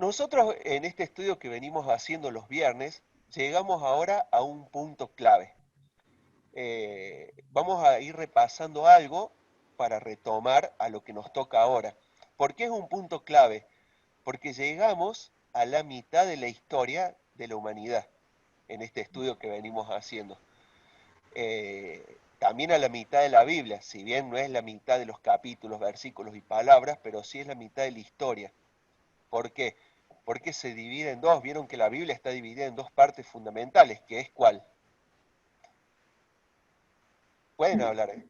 Nosotros en este estudio que venimos haciendo los viernes, llegamos ahora a un punto clave. Vamos a ir repasando algo para retomar a lo que nos toca ahora. ¿Por qué es un punto clave? Porque llegamos a la mitad de la historia de la humanidad en este estudio que venimos haciendo. También a la mitad de la Biblia, si bien no es la mitad de los capítulos, versículos y palabras, pero sí es la mitad de la historia. ¿Por qué? Porque se divide en dos. Vieron que la Biblia está dividida en dos partes fundamentales, que es ¿cuál? Pueden hablar, ¿eh?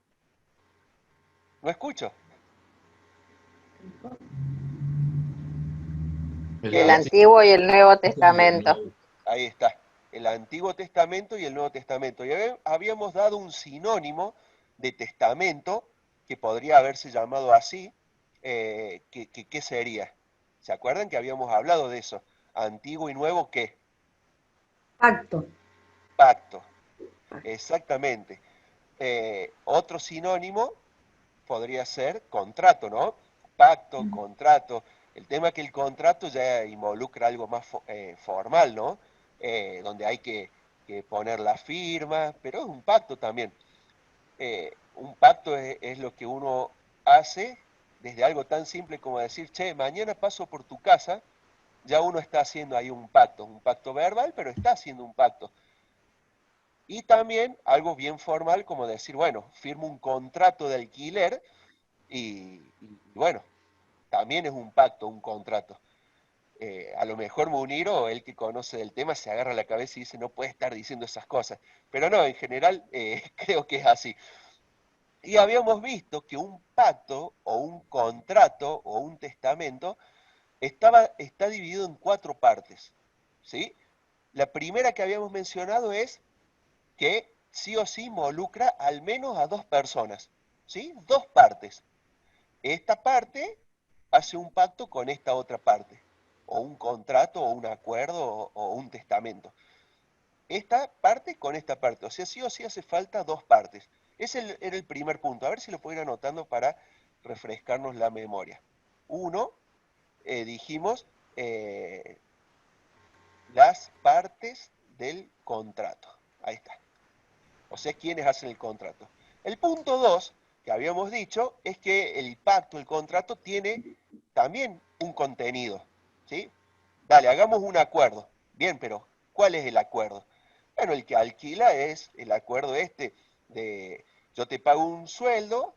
No escucho. El ¿Qué El es? Antiguo y el Nuevo y el Testamento. Nuevo. Ahí está. El Antiguo Testamento y el Nuevo Testamento. Y habíamos dado un sinónimo de testamento, que podría haberse llamado así, ¿qué sería? ¿Se acuerdan que habíamos hablado de eso? Antiguo y nuevo, ¿qué? Pacto. Pacto. Exactamente. Otro sinónimo podría ser contrato, ¿no? Pacto, contrato. El tema es que el contrato ya involucra algo más formal, ¿no? Donde hay que poner la firma, pero es un pacto también. Un pacto es lo que uno hace desde algo tan simple como decir, che, mañana paso por tu casa, ya uno está haciendo ahí un pacto verbal, pero está haciendo un pacto. Y también algo bien formal como decir, bueno, firmo un contrato de alquiler y bueno, también es un pacto, un contrato. A lo mejor Muniro, el que conoce del tema, se agarra la cabeza y dice, no puede estar diciendo esas cosas. Pero no, en general creo que es así. Y habíamos visto que un pacto o un contrato o un testamento está dividido en cuatro partes. ¿Sí? La primera que habíamos mencionado es que sí o sí involucra al menos a dos personas. ¿Sí? Dos partes. Esta parte hace un pacto con esta otra parte, o un contrato, o un acuerdo, o un testamento. Esta parte con esta parte, o sea, sí o sí hace falta dos partes. Ese era el primer punto, a ver si lo pueden ir anotando para refrescarnos la memoria. Uno, dijimos, las partes del contrato. Ahí está. O sea, quiénes hacen el contrato. El punto 2 que habíamos dicho, es que el pacto, el contrato, tiene también un contenido. ¿Sí? Dale, hagamos un acuerdo. Bien, pero ¿cuál es el acuerdo? Bueno, el que alquila es el acuerdo este de yo te pago un sueldo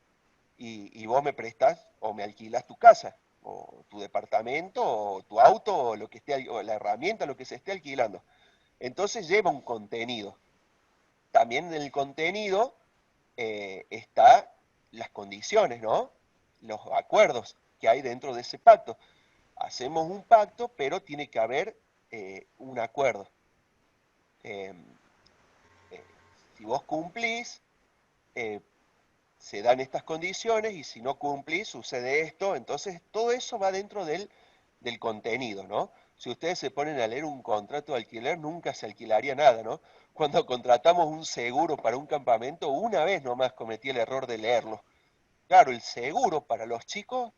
y vos me prestas o me alquilas tu casa, o tu departamento, o tu auto, o lo que esté, o la herramienta, lo que se esté alquilando. Entonces lleva un contenido. También en el contenido está las condiciones, ¿no? Los acuerdos que hay dentro de ese pacto. Hacemos un pacto, pero tiene que haber un acuerdo. Eh, eh, si vos cumplís, eh, se dan estas condiciones y si no cumplís, sucede esto. Entonces, todo eso va dentro del contenido, ¿no? Si ustedes se ponen a leer un contrato de alquiler, nunca se alquilaría nada, ¿no? Cuando contratamos un seguro para un campamento, una vez nomás cometí el error de leerlo. Claro, el seguro para los chicos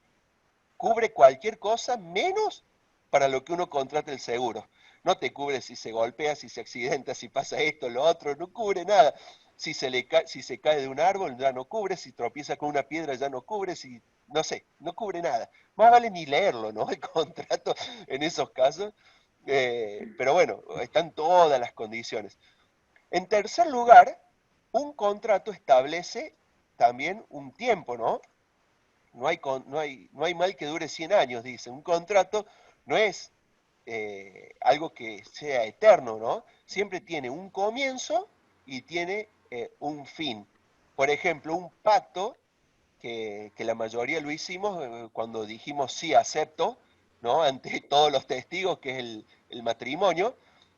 cubre cualquier cosa menos para lo que uno contrata el seguro. No te cubre si se golpea, si se accidenta, si pasa esto, lo otro, no cubre nada. Si se cae de un árbol ya no cubre, si tropieza con una piedra ya no cubre, si no sé, no cubre nada. Más vale ni leerlo, ¿no? El contrato en esos casos. Pero bueno, están todas las condiciones. En tercer lugar, un contrato establece también un tiempo, ¿no? No hay mal que dure 100 años, dice. Un contrato no es algo que sea eterno, ¿no? Siempre tiene un comienzo y tiene un fin. Por ejemplo, un pacto que la mayoría lo hicimos cuando dijimos sí, acepto, ¿no? Ante todos los testigos, que es el matrimonio.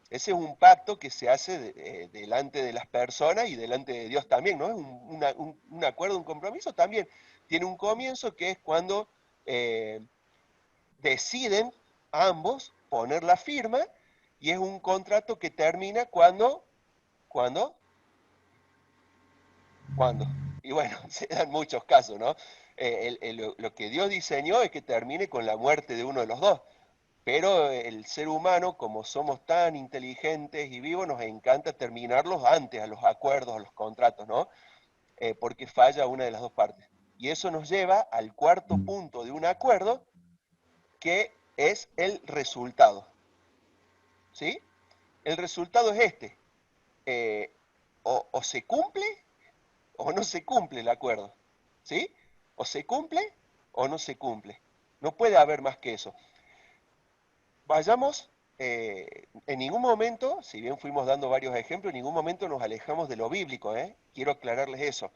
Ese es un pacto que se hace delante de las personas y delante de Dios también, ¿no? Es un acuerdo, un compromiso también. Tiene un comienzo que es cuando eh, deciden ambos poner la firma y es un contrato que termina cuando, cuando. Y bueno, se dan muchos casos, ¿no? Lo que Dios diseñó es que termine con la muerte de uno de los dos. Pero el ser humano, como somos tan inteligentes y vivos, nos encanta terminarlos antes, a los acuerdos, a los contratos, ¿no? Porque falla una de las dos partes. Y eso nos lleva al cuarto punto de un acuerdo, que es el resultado, ¿sí? El resultado es este. eh, o se cumple o no se cumple el acuerdo, ¿sí? O se cumple o no se cumple. No puede haber más que eso. Vayamos, en ningún momento, si bien fuimos dando varios ejemplos, en ningún momento nos alejamos de lo bíblico, ¿eh? Quiero aclararles eso.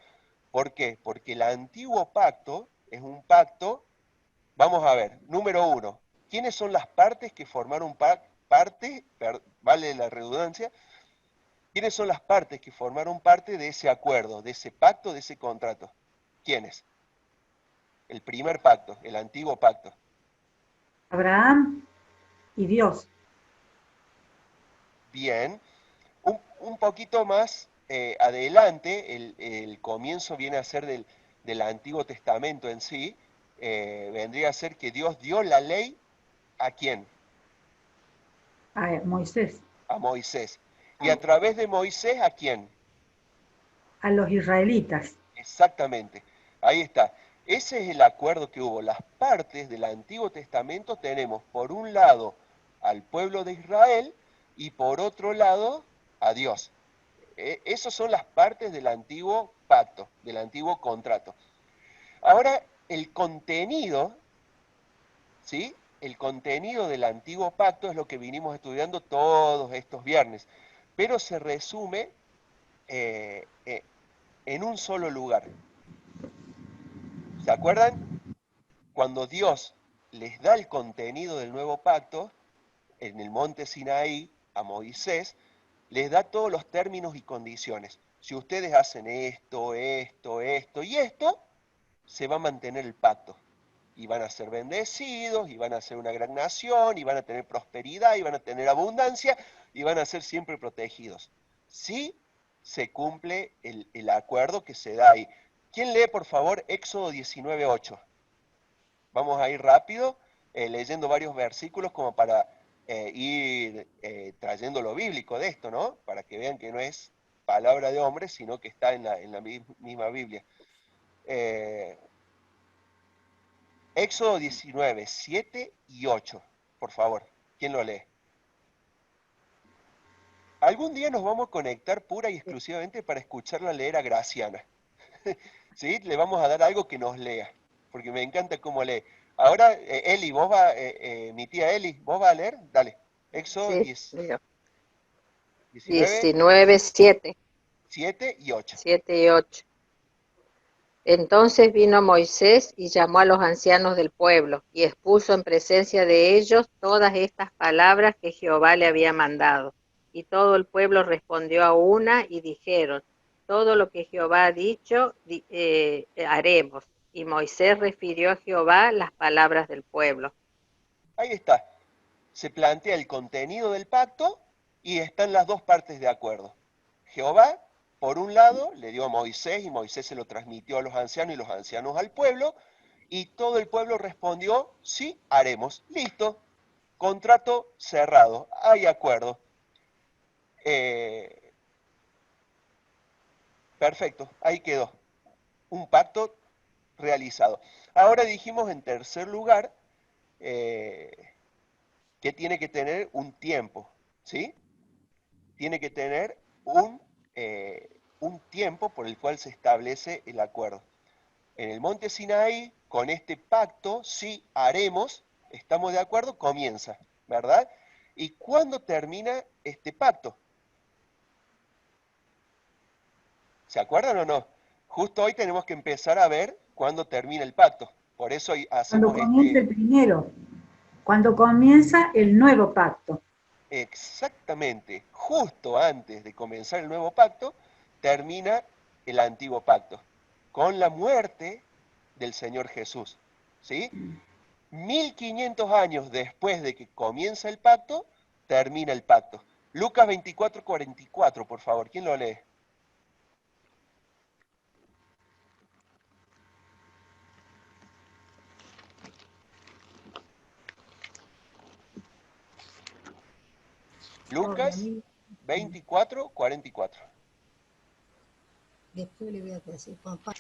¿Por qué? Porque el antiguo pacto es un pacto, vamos a ver, número uno, ¿quiénes son las partes que formaron vale la redundancia, quiénes son las partes que formaron parte de ese acuerdo, de ese pacto, de ese contrato? ¿Quiénes? El primer pacto, el antiguo pacto. Abraham y Dios. Bien, un poquito más adelante, el comienzo viene a ser del Antiguo Testamento en sí, vendría a ser que Dios dio la ley ¿a quién? A Moisés. A Moisés. Y a través de Moisés, ¿a quién? A los israelitas. Exactamente. Ahí está. Ese es el acuerdo que hubo. Las partes del Antiguo Testamento tenemos por un lado al pueblo de Israel y por otro lado a Dios. Esas son las partes del antiguo pacto, del antiguo contrato. Ahora, el contenido, ¿sí? El contenido del antiguo pacto es lo que vinimos estudiando todos estos viernes, pero se resume eh, eh, en un solo lugar. ¿Se acuerdan? Cuando Dios les da el contenido del nuevo pacto, en el monte Sinaí, a Moisés, les da todos los términos y condiciones. Si ustedes hacen esto, esto, esto y esto, se va a mantener el pacto. Y van a ser bendecidos, y van a ser una gran nación, y van a tener prosperidad, y van a tener abundancia, y van a ser siempre protegidos. Si se cumple el acuerdo que se da ahí. ¿Quién lee, por favor, Éxodo 19:8? Vamos a ir rápido, leyendo varios versículos como para ir trayendo lo bíblico de esto, ¿no? Para que vean que no es palabra de hombre, sino que está en la misma Biblia. Eh, Éxodo 19, 7 y 8, por favor. ¿Quién lo lee? Algún día nos vamos a conectar pura y exclusivamente para escucharla leer a Graciana. ¿Sí? Le vamos a dar algo que nos lea, porque me encanta cómo lee. Ahora, Eli, mi tía Eli, ¿vos vas a leer? Dale. Éxodo Sí, 10, digo, 19, 19, 7, 7 y 8. 7 y 8. Entonces vino Moisés y llamó a los ancianos del pueblo y expuso en presencia de ellos todas estas palabras que Jehová le había mandado. Y todo el pueblo respondió a una y dijeron, todo lo que Jehová ha dicho, haremos. Y Moisés refirió a Jehová las palabras del pueblo. Ahí está. Se plantea el contenido del pacto y están las dos partes de acuerdo. Jehová, por un lado, le dio a Moisés y Moisés se lo transmitió a los ancianos y los ancianos al pueblo, y todo el pueblo respondió, sí, haremos. Listo, contrato cerrado, hay acuerdo. Eh, perfecto, ahí quedó. Un pacto realizado. Ahora dijimos en tercer lugar eh, que tiene que tener un tiempo, ¿sí? Tiene que tener un tiempo por el cual se establece el acuerdo. En el monte Sinaí, con este pacto, sí haremos, estamos de acuerdo, comienza, ¿verdad? ¿Y cuándo termina este pacto? ¿Se acuerdan o no? Justo hoy tenemos que empezar a ver cuándo termina el pacto. Por eso hoy Cuando hacemos comienza el primero, cuando comienza el nuevo pacto. exactamente, justo antes de comenzar el nuevo pacto, termina el antiguo pacto, con la muerte del Señor Jesús. ¿Sí? 1500 años después de que comienza el pacto, termina el pacto. Lucas 24:44, por favor, ¿quién lo lee? Lucas 24, 44. Después le voy a decir, papá.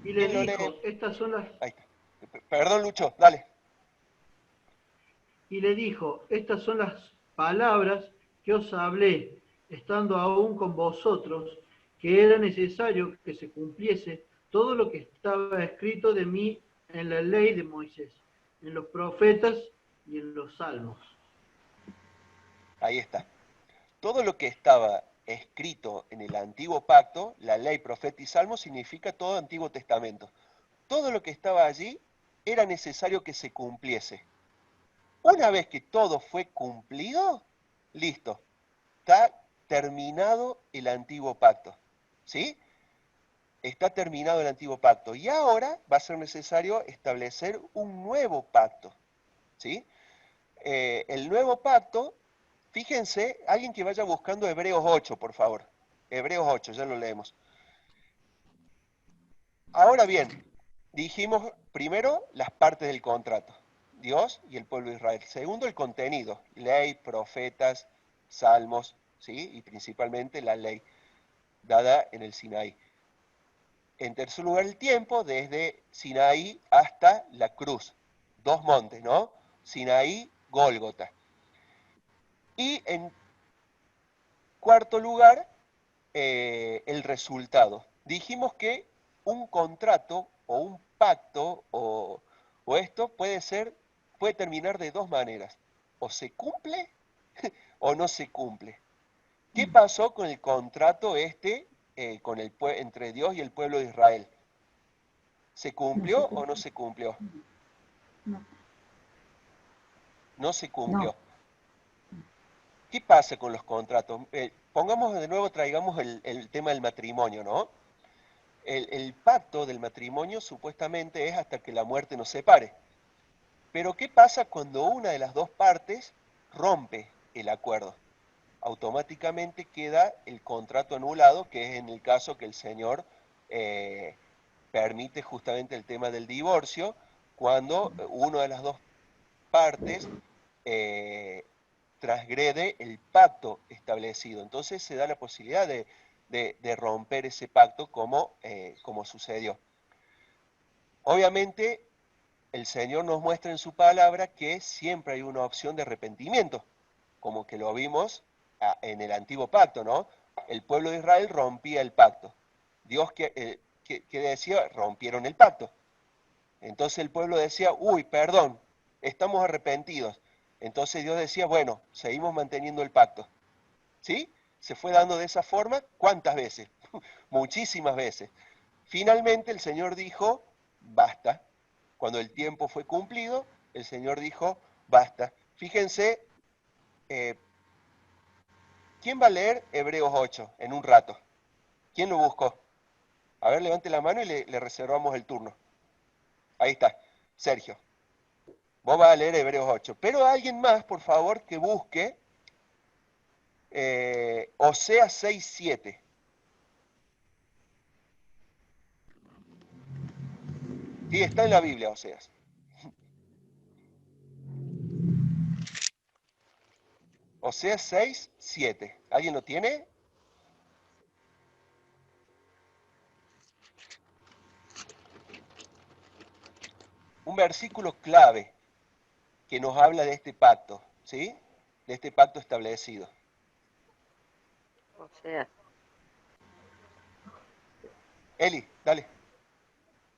Y le ¿Quién lo dijo, lee? estas son las, Ahí está. Perdón, Lucho, dale. y le dijo, estas son las palabras que os hablé, estando aún con vosotros, que era necesario que se cumpliese todo lo que estaba escrito de mí en la ley de Moisés, en los profetas y en los salmos. Ahí está. Todo lo que estaba escrito en el antiguo pacto, la ley, profeta y salmo, significa todo Antiguo Testamento. Todo lo que estaba allí era necesario que se cumpliese. Una vez que todo fue cumplido, listo, está terminado el antiguo pacto. ¿Sí? Está terminado el antiguo pacto. Y ahora va a ser necesario establecer un nuevo pacto. ¿Sí? El nuevo pacto, fíjense, alguien que vaya buscando Hebreos 8, por favor. Hebreos 8, ya lo leemos. Ahora bien, dijimos primero las partes del contrato, Dios y el pueblo de Israel. Segundo, el contenido, ley, profetas, salmos, ¿sí? Y principalmente la ley dada en el Sinaí. En tercer lugar, el tiempo, desde Sinaí hasta la cruz. Dos montes, ¿no? Sinaí, Gólgota. Y en cuarto lugar, el resultado. Dijimos que un contrato o un pacto o esto puede terminar de dos maneras. O se cumple o no se cumple. ¿Qué pasó con el contrato entre Dios y el pueblo de Israel? ¿Se cumplió o no se cumplió? No. No se No. cumplió. ¿Qué pasa con los contratos? Pongamos de nuevo, traigamos el tema del matrimonio, ¿no? El pacto del matrimonio supuestamente es hasta que la muerte nos separe. Pero ¿qué pasa cuando una de las dos partes rompe el acuerdo? Automáticamente queda el contrato anulado, que es en el caso que el Señor permite justamente el tema del divorcio, cuando una de las dos partes transgrede el pacto establecido. Entonces se da la posibilidad de romper ese pacto como sucedió. Obviamente, el Señor nos muestra en su palabra que siempre hay una opción de arrepentimiento, como que lo vimos en el antiguo pacto, ¿no? El pueblo de Israel rompía el pacto. Dios que decía, rompieron el pacto. Entonces el pueblo decía, uy, perdón, estamos arrepentidos. Entonces Dios decía, bueno, seguimos manteniendo el pacto. ¿Sí? Se fue dando de esa forma, ¿cuántas veces? Muchísimas veces. Finalmente el Señor dijo, basta. Cuando el tiempo fue cumplido, el Señor dijo, basta. Fíjense, ¿quién va a leer Hebreos 8 en un rato? ¿Quién lo buscó? A ver, levante la mano y le reservamos el turno. Ahí está, Sergio. Vos vas a leer Hebreos 8. Pero alguien más, por favor, que busque Oseas 6, 7. Sí, está en la Biblia, Oseas. Oseas 6, 7. ¿Alguien lo tiene? Un versículo clave que nos habla de este pacto, ¿sí? De este pacto establecido. O sea, Eli, dale.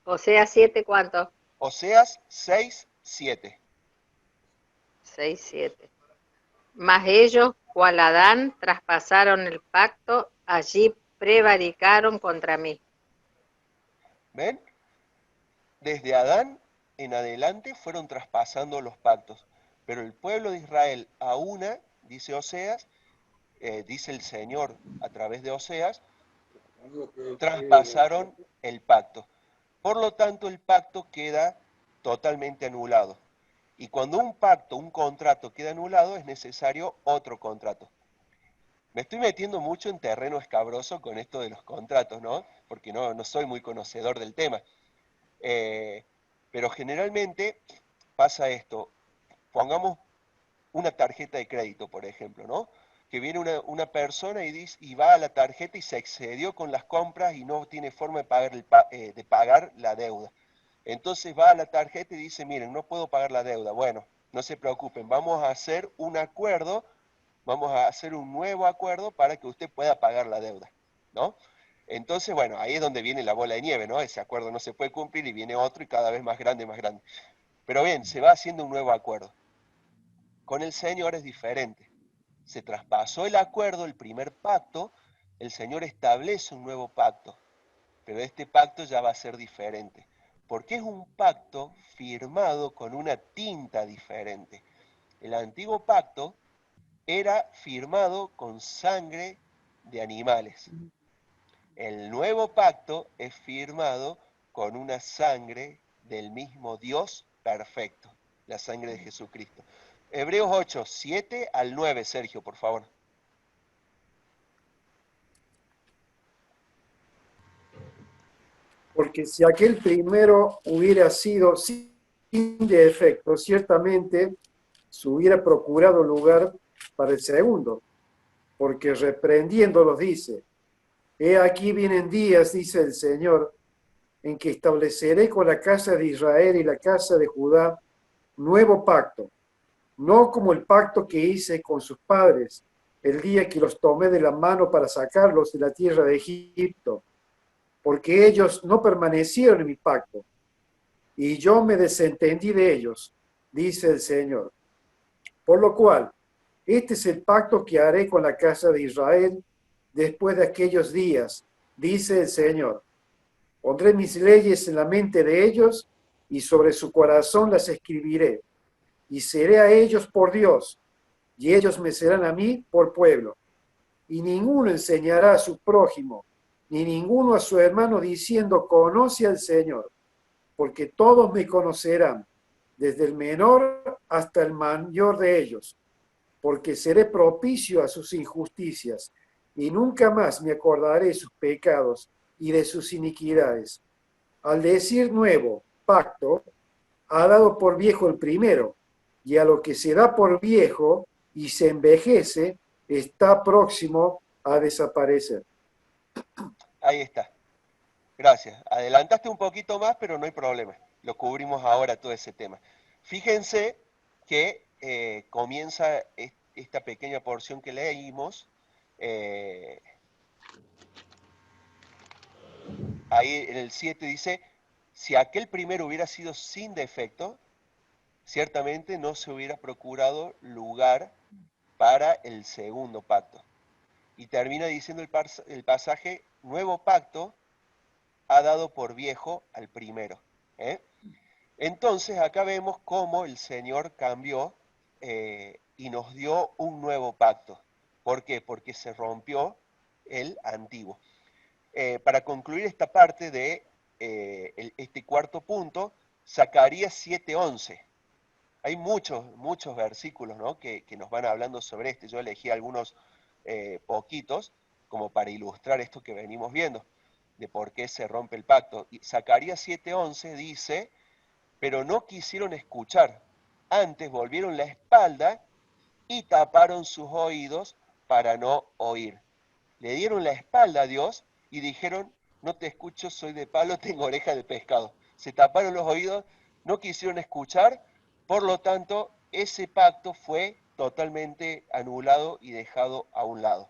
Oseas 7, ¿cuánto? Oseas 6, 7. 6, 7. Mas ellos, cual Adán, traspasaron el pacto, allí prevaricaron contra mí. ¿Ven? Desde Adán en adelante fueron traspasando los pactos. Pero el pueblo de Israel a una, dice Oseas, dice el Señor a través de Oseas, traspasaron el pacto. Por lo tanto, el pacto queda totalmente anulado. Y cuando un pacto, un contrato queda anulado, es necesario otro contrato. Me estoy metiendo mucho en terreno escabroso con esto de los contratos, ¿no? Porque no soy muy conocedor del tema. Pero generalmente pasa esto. Pongamos una tarjeta de crédito, por ejemplo, ¿no? Que viene una persona y, dice, y va a la tarjeta y se excedió con las compras y no tiene forma de pagar la deuda. Entonces va a la tarjeta y dice, miren, no puedo pagar la deuda. Bueno, no se preocupen, vamos a hacer un acuerdo, vamos a hacer un nuevo acuerdo para que usted pueda pagar la deuda, ¿no? Entonces, bueno, ahí es donde viene la bola de nieve, ¿no? Ese acuerdo no se puede cumplir y viene otro y cada vez más grande, más grande. Pero bien, se va haciendo un nuevo acuerdo. Con el Señor es diferente. Se traspasó el acuerdo, el primer pacto, el Señor establece un nuevo pacto, pero este pacto ya va a ser diferente, porque es un pacto firmado con una tinta diferente. El antiguo pacto era firmado con sangre de animales. El nuevo pacto es firmado con una sangre del mismo Dios perfecto, la sangre de Jesucristo. Hebreos 8, 7 al 9, Sergio, por favor. Porque si aquel primero hubiera sido sin defecto, ciertamente se hubiera procurado lugar para el segundo, porque reprendiéndolos dice, he aquí vienen días, dice el Señor, en que estableceré con la casa de Israel y la casa de Judá nuevo pacto, no como el pacto que hice con sus padres el día que los tomé de la mano para sacarlos de la tierra de Egipto, porque ellos no permanecieron en mi pacto, y yo me desentendí de ellos, dice el Señor. Por lo cual, este es el pacto que haré con la casa de Israel después de aquellos días, dice el Señor. Pondré mis leyes en la mente de ellos y sobre su corazón las escribiré. Y seré a ellos por Dios, y ellos me serán a mí por pueblo. Y ninguno enseñará a su prójimo, ni ninguno a su hermano diciendo, conoce al Señor, porque todos me conocerán, desde el menor hasta el mayor de ellos, porque seré propicio a sus injusticias, y nunca más me acordaré de sus pecados y de sus iniquidades. Al decir nuevo pacto, ha dado por viejo el primero, y a lo que se da por viejo y se envejece, está próximo a desaparecer. Ahí está. Gracias. Adelantaste un poquito más, pero no hay problema. Lo cubrimos ahora todo ese tema. Fíjense que comienza esta pequeña porción que leímos. Ahí en el 7 dice, si aquel primero hubiera sido sin defecto, ciertamente no se hubiera procurado lugar para el segundo pacto. Y termina diciendo el pasaje, nuevo pacto ha dado por viejo al primero. ¿Eh? Entonces acá vemos cómo el Señor cambió y nos dio un nuevo pacto. ¿Por qué? Porque se rompió el antiguo. Para concluir esta parte de este cuarto punto, Zacarías 7:11. Hay muchos versículos, ¿no? que nos van hablando sobre este. Yo elegí algunos poquitos como para ilustrar esto que venimos viendo, de por qué se rompe el pacto. Y Zacarías 7:11 dice, pero no quisieron escuchar, antes volvieron la espalda y taparon sus oídos para no oír. Le dieron la espalda a Dios y dijeron, no te escucho, soy de palo, tengo oreja de pescado. Se taparon los oídos, no quisieron escuchar, por lo tanto, ese pacto fue totalmente anulado y dejado a un lado.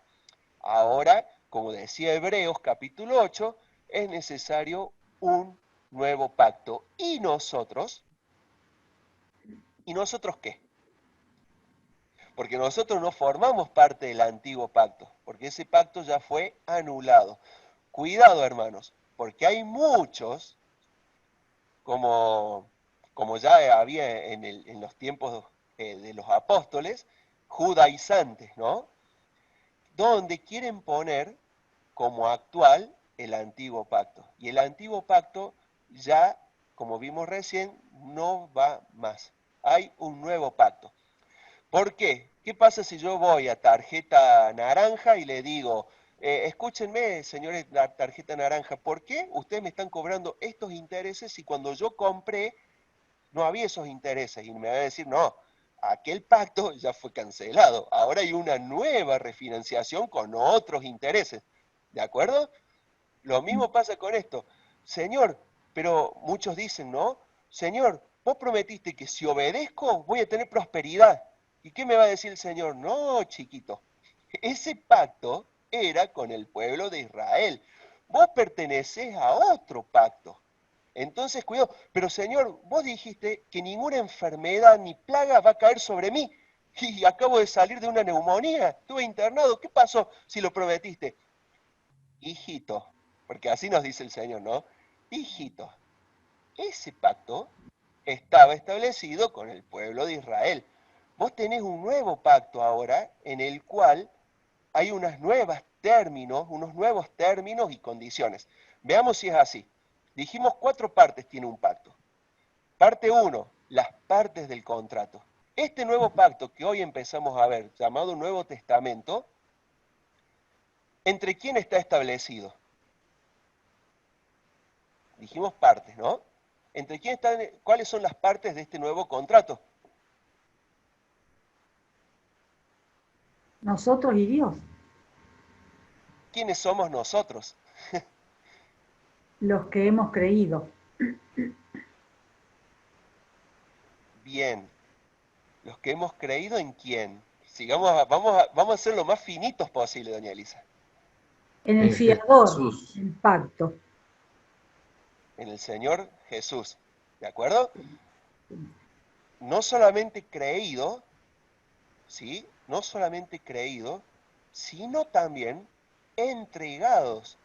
Ahora, como decía Hebreos capítulo 8, es necesario un nuevo pacto. ¿Y nosotros? ¿Y nosotros qué? Porque nosotros no formamos parte del antiguo pacto, porque ese pacto ya fue anulado. Cuidado, hermanos, porque hay muchos, como ya había en los tiempos de los apóstoles, judaizantes, ¿no? Donde quieren poner como actual el antiguo pacto. Y el antiguo pacto ya, como vimos recién, no va más. Hay un nuevo pacto. ¿Por qué? ¿Qué pasa si yo voy a tarjeta naranja y le digo, escúchenme, señores, la tarjeta naranja, ¿por qué ustedes me están cobrando estos intereses si cuando yo compré no había esos intereses? Y me va a decir, no, aquel pacto ya fue cancelado, ahora hay una nueva refinanciación con otros intereses, ¿de acuerdo? Lo mismo pasa con esto. Señor, pero muchos dicen, ¿no? Señor, vos prometiste que si obedezco voy a tener prosperidad. ¿Y qué me va a decir el Señor? No, chiquito, ese pacto era con el pueblo de Israel. Vos pertenecés a otro pacto. Entonces, cuidado. Pero Señor, vos dijiste que ninguna enfermedad ni plaga va a caer sobre mí. Y acabo de salir de una neumonía. Estuve internado. ¿Qué pasó si lo prometiste? Hijito, porque así nos dice el Señor, ¿no? Hijito, ese pacto estaba establecido con el pueblo de Israel. Vos tenés un nuevo pacto ahora en el cual hay unos nuevos términos y condiciones. Veamos si es así. Dijimos 4 partes tiene un pacto. Parte 1, las partes del contrato. Este nuevo pacto que hoy empezamos a ver, llamado Nuevo Testamento, ¿entre quién está establecido? Dijimos partes, ¿no? ¿Entre quién están, cuáles son las partes de este nuevo contrato? Nosotros y Dios, ¿Quiénes somos nosotros? los que hemos creído. Bien, los que hemos creído en quién. Sigamos, vamos a ser lo más finitos posible, doña Elisa. En el En fiador, Jesús. el pacto. En el Señor Jesús, ¿de acuerdo? No solamente creído, ¿sí? No solamente creído, sino también entregados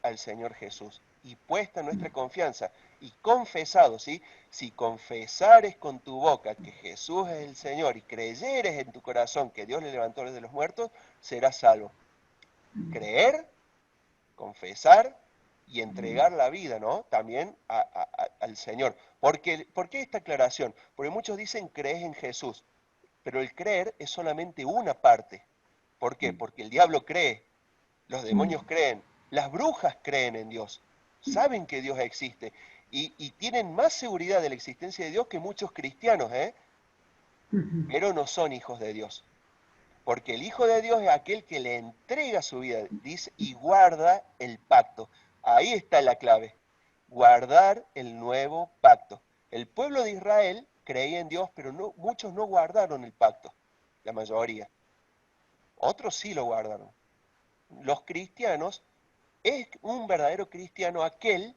al Señor Jesús y puesta nuestra confianza y confesado, ¿sí? Si confesares con tu boca que Jesús es el Señor y creyeres en tu corazón que Dios le levantó desde los muertos, serás salvo. Creer, confesar y entregar la vida, ¿no? También al Señor. ¿Por qué esta aclaración? Porque muchos dicen crees en Jesús, pero el creer es solamente una parte. ¿Por qué? Porque el diablo cree, los demonios creen, las brujas creen en Dios, saben que Dios existe y tienen más seguridad de la existencia de Dios que muchos cristianos, pero no son hijos de Dios. Porque el Hijo de Dios es aquel que le entrega su vida, dice, y guarda el pacto. Ahí está la clave, guardar el nuevo pacto. El pueblo de Israel creía en Dios, pero no, muchos no guardaron el pacto, la mayoría. Otros sí lo guardaron. Los cristianos, es un verdadero cristiano aquel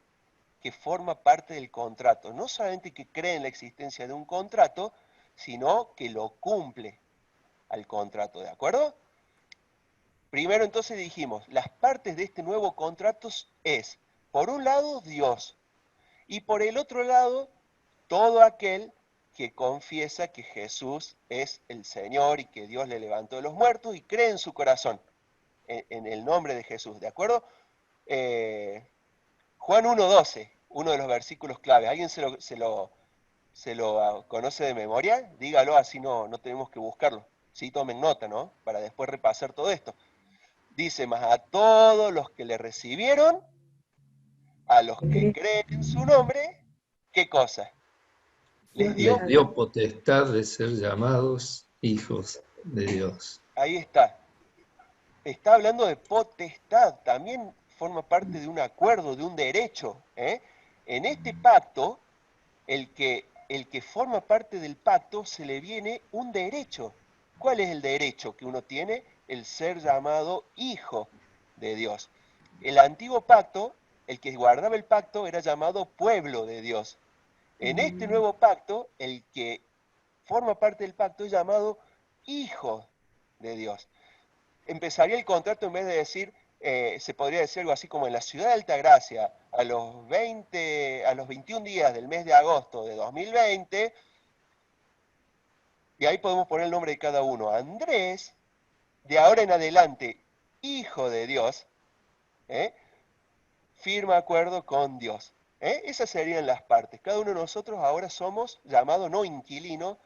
que forma parte del contrato. No solamente que cree en la existencia de un contrato, sino que lo cumple al contrato, ¿de acuerdo? Primero entonces dijimos, las partes de este nuevo contrato es, por un lado, Dios, y por el otro lado, todo aquel que confiesa que Jesús es el Señor y que Dios le levantó de los muertos y cree en su corazón, en el nombre de Jesús, ¿de acuerdo? Juan 1:12, uno de los versículos clave. ¿Alguien se lo conoce de memoria? Dígalo, así no tenemos que buscarlo. Sí, tomen nota, ¿no? Para después repasar todo esto. Dice, más a todos los que le recibieron, a los que creen en su nombre, ¿qué cosa? Les dio, Les dio potestad de ser llamados hijos de Dios. ahí está. Está hablando de potestad, también forma parte de un acuerdo, de un derecho. En este pacto, el que forma parte del pacto se le viene un derecho. ¿Cuál es el derecho que uno tiene? El ser llamado hijo de Dios. El antiguo pacto, el que guardaba el pacto era llamado pueblo de Dios. En este nuevo pacto, el que forma parte del pacto es llamado hijo de Dios. Empezaría el contrato en vez de decir, se podría decir algo así como en la ciudad de Altagracia, a los 21 días del mes de agosto de 2020, y ahí podemos poner el nombre de cada uno. Andrés, de ahora en adelante, hijo de Dios, firma acuerdo con Dios. Esas serían las partes. Cada uno de nosotros ahora somos llamados no inquilino,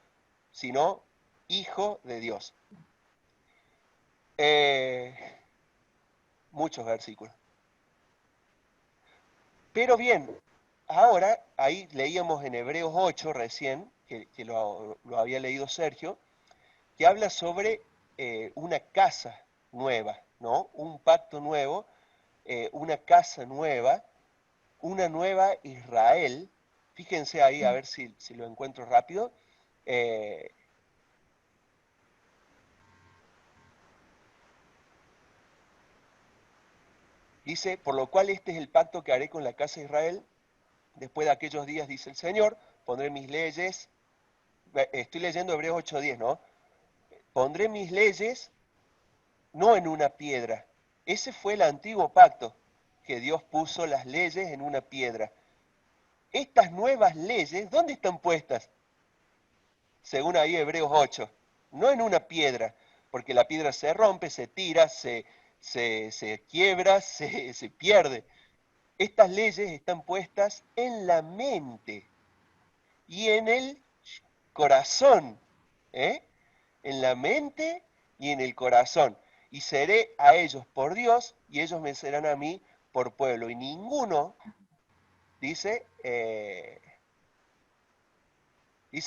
sino hijo de Dios. Muchos versículos. Pero bien, ahora, ahí leíamos en Hebreos 8 recién, que lo había leído Sergio, que habla sobre una casa nueva, ¿no? Un pacto nuevo, una casa nueva, una nueva Israel. Fíjense ahí, a ver si lo encuentro rápido. Dice, por lo cual este es el pacto que haré con la casa de Israel. Después de aquellos días, dice el Señor, pondré mis leyes. Estoy leyendo Hebreos 8:10, ¿no? Pondré mis leyes no en una piedra. Ese fue el antiguo pacto, que Dios puso las leyes en una piedra. Estas nuevas leyes, ¿dónde están puestas? Según ahí Hebreos 8, no en una piedra, porque la piedra se rompe, se tira, se quiebra, se pierde. Estas leyes están puestas en la mente y en el corazón, ¿eh? En la mente y en el corazón. Y seré a ellos por Dios y ellos me serán a mí por pueblo. Y ninguno, dice,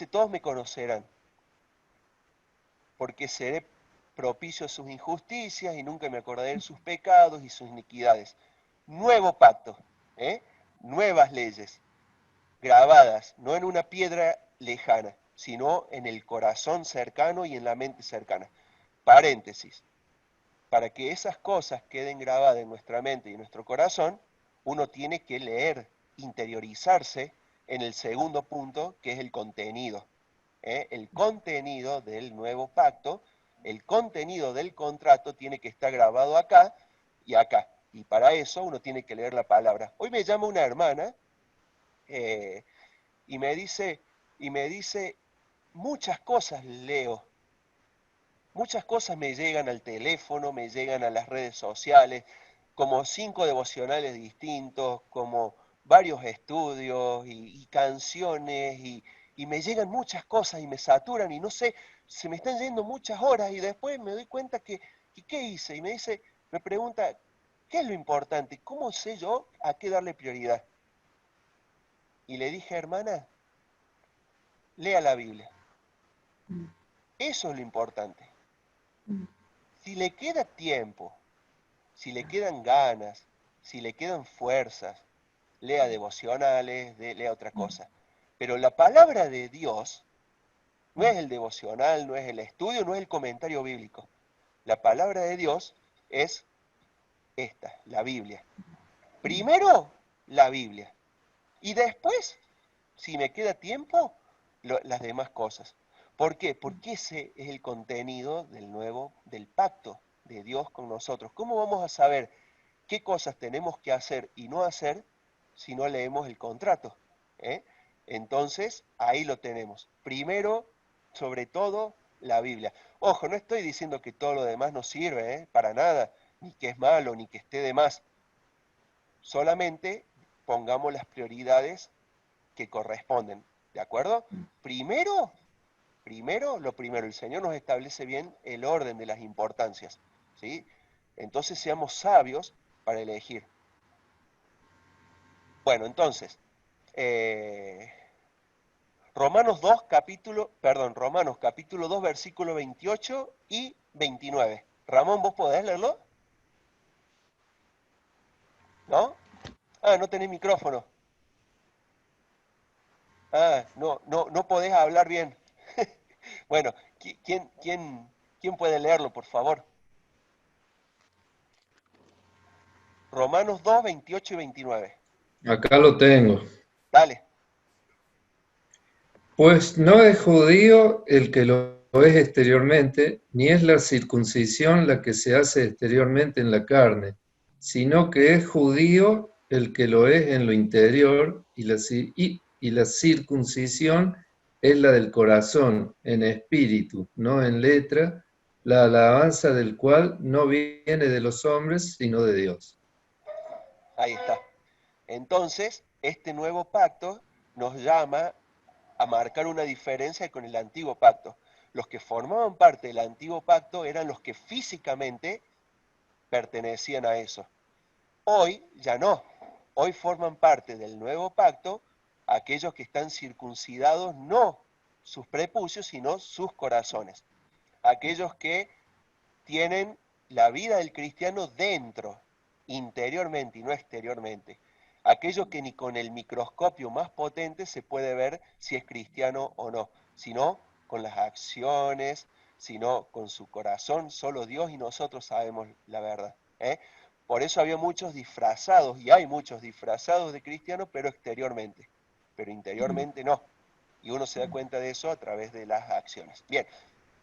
todos me conocerán, porque seré propicio a sus injusticias y nunca me acordaré de sus pecados y sus iniquidades. Nuevo pacto, nuevas leyes, grabadas, no en una piedra lejana, sino en el corazón cercano y en la mente cercana. Paréntesis, para que esas cosas queden grabadas en nuestra mente y en nuestro corazón, uno tiene que leer, interiorizarse en el segundo punto, que es el contenido. El contenido del nuevo pacto, el contenido del contrato tiene que estar grabado acá y acá. Y para eso uno tiene que leer la palabra. Hoy me llama una hermana y me dice, muchas cosas leo, muchas cosas me llegan al teléfono, me llegan a las redes sociales, como 5 devocionales distintos, como varios estudios y canciones y me llegan muchas cosas y me saturan y no sé, se me están yendo muchas horas y después me doy cuenta que ¿qué hice? Y me pregunta, ¿qué es lo importante? ¿Cómo sé yo a qué darle prioridad? Y le dije, hermana, lea la Biblia. Eso es lo importante. Si le queda tiempo, si le quedan ganas, si le quedan fuerzas, lea devocionales, lea otra cosa. Pero la palabra de Dios no es el devocional, no es el estudio, no es el comentario bíblico. La palabra de Dios es esta, la Biblia. Primero, la Biblia. Y después, si me queda tiempo, las demás cosas. ¿Por qué? Porque ese es el contenido del pacto de Dios con nosotros. ¿Cómo vamos a saber qué cosas tenemos que hacer y no hacer si no leemos el contrato? Entonces, ahí lo tenemos. Primero, sobre todo, la Biblia. Ojo, no estoy diciendo que todo lo demás no sirve, para nada, ni que es malo, ni que esté de más. Solamente pongamos las prioridades que corresponden, ¿de acuerdo? Primero, lo primero, el Señor nos establece bien el orden de las importancias, ¿sí? Entonces seamos sabios para elegir. Bueno, entonces, Romanos capítulo 2, versículo 28 y 29. Ramón, ¿vos podés leerlo? ¿No? Ah, no tenés micrófono. Ah, no podés hablar bien. Bueno, ¿quién puede leerlo, por favor? Romanos 2, 28 y 29. Acá lo tengo. Dale. Pues no es judío el que lo es exteriormente, ni es la circuncisión la que se hace exteriormente en la carne, sino que es judío el que lo es en lo interior, y la circuncisión es la del corazón, en espíritu, no en letra, la alabanza del cual no viene de los hombres, sino de Dios. Ahí está. Entonces, este nuevo pacto nos llama a marcar una diferencia con el antiguo pacto. los que formaban parte del antiguo pacto eran los que físicamente pertenecían a eso. Hoy ya no. Hoy forman parte del nuevo pacto aquellos que están circuncidados, no sus prepucios, sino sus corazones. Aquellos que tienen la vida del cristiano dentro, interiormente y no exteriormente. Aquellos que ni con el microscopio más potente se puede ver si es cristiano o no, sino con las acciones, sino con su corazón. Solo Dios y nosotros sabemos la verdad. Por eso había muchos disfrazados, y hay muchos disfrazados de cristianos, pero exteriormente. Pero interiormente no. Y uno se da cuenta de eso a través de las acciones. Bien,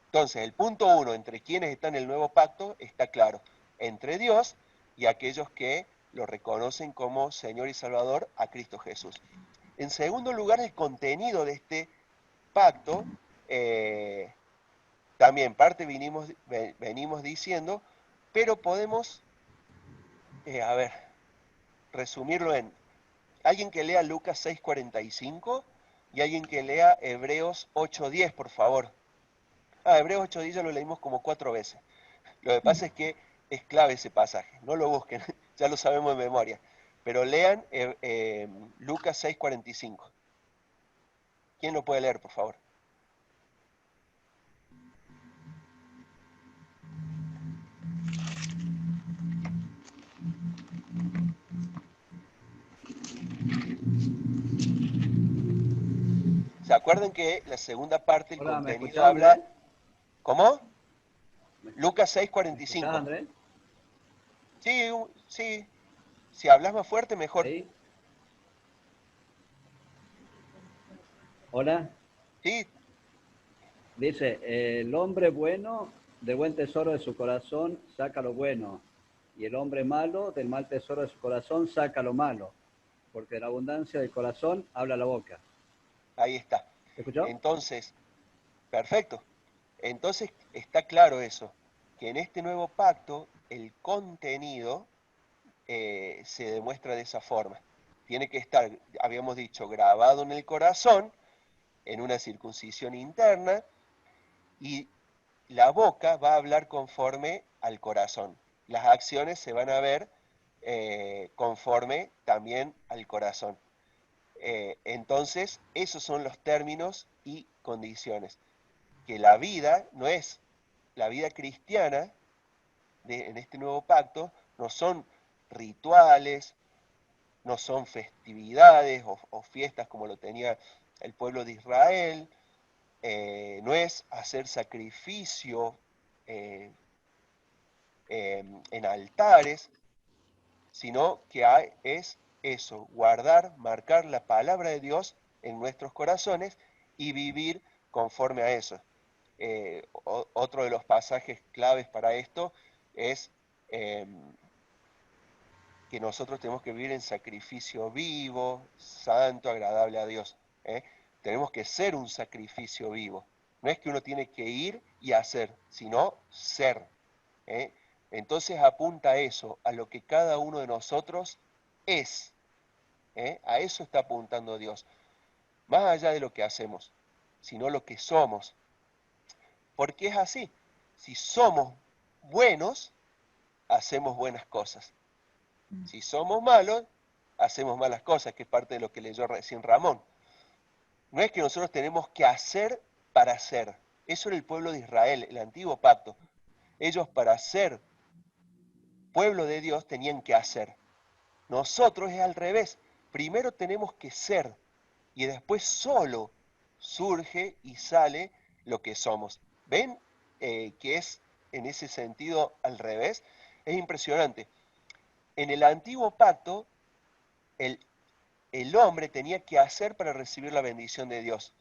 entonces el punto 1, entre quienes están en el nuevo pacto, está claro. Entre Dios y aquellos que lo reconocen como Señor y Salvador a Cristo Jesús. En segundo lugar, el contenido de este pacto, también parte venimos diciendo, pero podemos, resumirlo en alguien que lea Lucas 6:45 y alguien que lea Hebreos 8:10, por favor. Hebreos 8:10 ya lo leímos como 4 veces. Lo que pasa es que es clave ese pasaje, no lo busquen, ya lo sabemos de memoria. Pero lean Lucas 6:45. ¿Quién lo puede leer, por favor? ¿Se acuerdan que la segunda parte, el Hola, ¿me contenido escuchás, habla... Andrés? ¿Cómo? Lucas ¿Me escuchás, 6:45. Andrés? Sí, sí. Si hablas más fuerte, mejor. ¿Ahí? Hola. Sí, Dice, el hombre bueno, de buen tesoro de su corazón, saca lo bueno. Y el hombre malo, del mal tesoro de su corazón, saca lo malo. Porque de la abundancia del corazón habla la boca. ahí está. ¿Te escuchó? Entonces, perfecto. Entonces está claro eso, que en este nuevo pacto el contenido se demuestra de esa forma. Tiene que estar, habíamos dicho, grabado en el corazón, en una circuncisión interna, y la boca va a hablar conforme al corazón. Las acciones se van a ver conforme también al corazón. Entonces, esos son los términos y condiciones. Que la vida no es, la vida cristiana en este nuevo pacto no son rituales, no son festividades o fiestas como lo tenía el pueblo de Israel, no es hacer sacrificio en altares, sino que es eso, guardar, marcar la palabra de Dios en nuestros corazones y vivir conforme a eso. Otro de los pasajes claves para esto es que nosotros tenemos que vivir en sacrificio vivo, santo, agradable a Dios. Tenemos que ser un sacrificio vivo. No es que uno tiene que ir y hacer, sino ser. Entonces apunta a eso, a lo que cada uno de nosotros es. A eso está apuntando Dios. Más allá de lo que hacemos, sino lo que somos. Porque es así. Si somos buenos, hacemos buenas cosas. Si somos malos, hacemos malas cosas, que es parte de lo que leyó recién Ramón. No es que nosotros tenemos que hacer para hacer. Eso era el pueblo de Israel, el antiguo pacto. Ellos para ser pueblo de Dios tenían que hacer. Nosotros es al revés. Primero tenemos que ser y después solo surge y sale lo que somos. ¿Ven que es en ese sentido al revés? Es impresionante. En el antiguo pacto, el hombre tenía que hacer para recibir la bendición de Dios,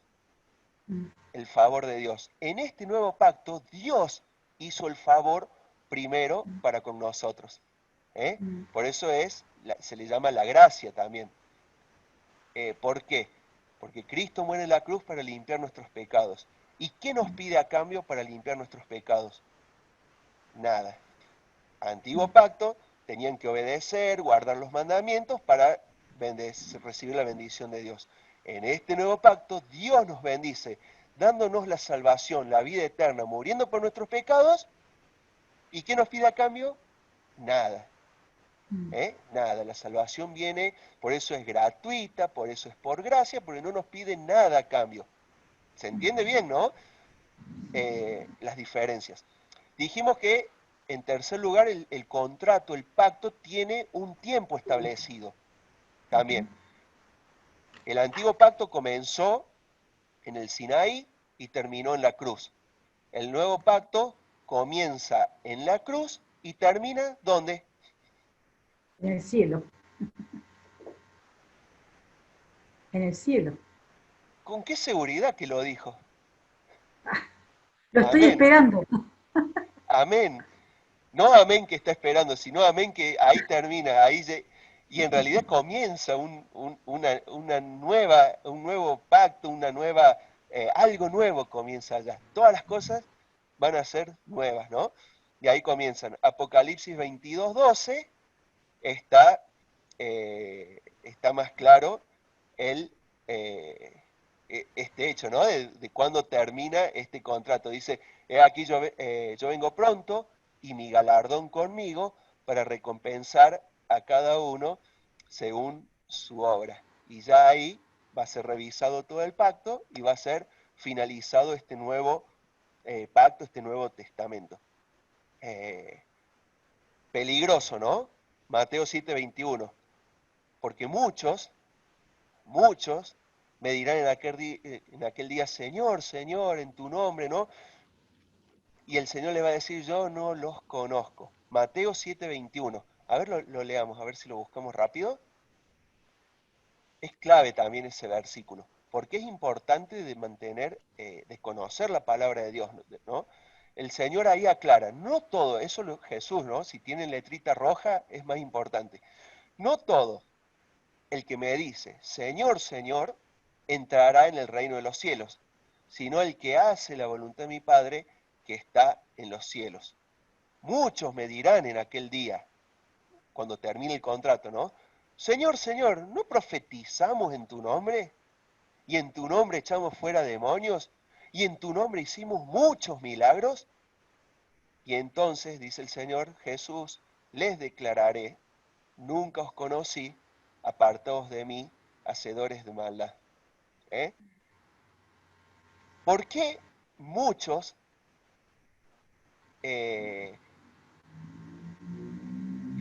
el favor de Dios. En este nuevo pacto, Dios hizo el favor primero para con nosotros. Por eso se le llama la gracia también. ¿Por qué? Porque Cristo muere en la cruz para limpiar nuestros pecados. ¿Y qué nos pide a cambio para limpiar nuestros pecados? Nada. Antiguo pacto, tenían que obedecer, guardar los mandamientos para recibir la bendición de Dios. En este nuevo pacto, Dios nos bendice dándonos la salvación, la vida eterna, muriendo por nuestros pecados. ¿Y qué nos pide a cambio? Nada. Nada, la salvación viene, por eso es gratuita, por eso es por gracia, porque no nos pide nada a cambio. ¿Se entiende bien, no? Las diferencias. Dijimos que, en tercer lugar, el contrato, el pacto, tiene un tiempo establecido también. El antiguo pacto comenzó en el Sinaí y terminó en la cruz. El nuevo pacto comienza en la cruz y termina ¿dónde? En el cielo. En el cielo. ¿Con qué seguridad que lo dijo? Lo estoy Amén. esperando. Amén. No amén que está esperando, sino amén que ahí termina, y en realidad comienza un nuevo pacto, algo nuevo comienza allá. Todas las cosas van a ser nuevas, ¿no? Y ahí comienzan. Apocalipsis 22:12 está más claro este hecho, ¿no? De cuándo termina este contrato. Dice, aquí yo vengo pronto y mi galardón conmigo para recompensar a cada uno según su obra. Y ya ahí va a ser revisado todo el pacto y va a ser finalizado este nuevo pacto, este nuevo testamento. Peligroso, ¿no? Mateo 7:21. Porque muchos me dirán en aquel día, Señor, Señor, en tu nombre, ¿no? Y el Señor le va a decir, yo no los conozco. Mateo 7:21. A ver, lo leamos, a ver si lo buscamos rápido. Es clave también ese versículo, porque es importante de mantener, de conocer la palabra de Dios, ¿no? El Señor ahí aclara, no todo, eso Jesús, ¿no? Si tienen letrita roja es más importante. No todo el que me dice, Señor, Señor, entrará en el reino de los cielos, sino el que hace la voluntad de mi Padre que está en los cielos. Muchos me dirán en aquel día, cuando termine el contrato, ¿no? Señor, Señor, ¿no profetizamos en tu nombre? ¿Y en tu nombre echamos fuera demonios? ¿Y en tu nombre hicimos muchos milagros? Y entonces, dice el Señor Jesús, les declararé, nunca os conocí, apartaos de mí, hacedores de maldad. ¿Por qué muchos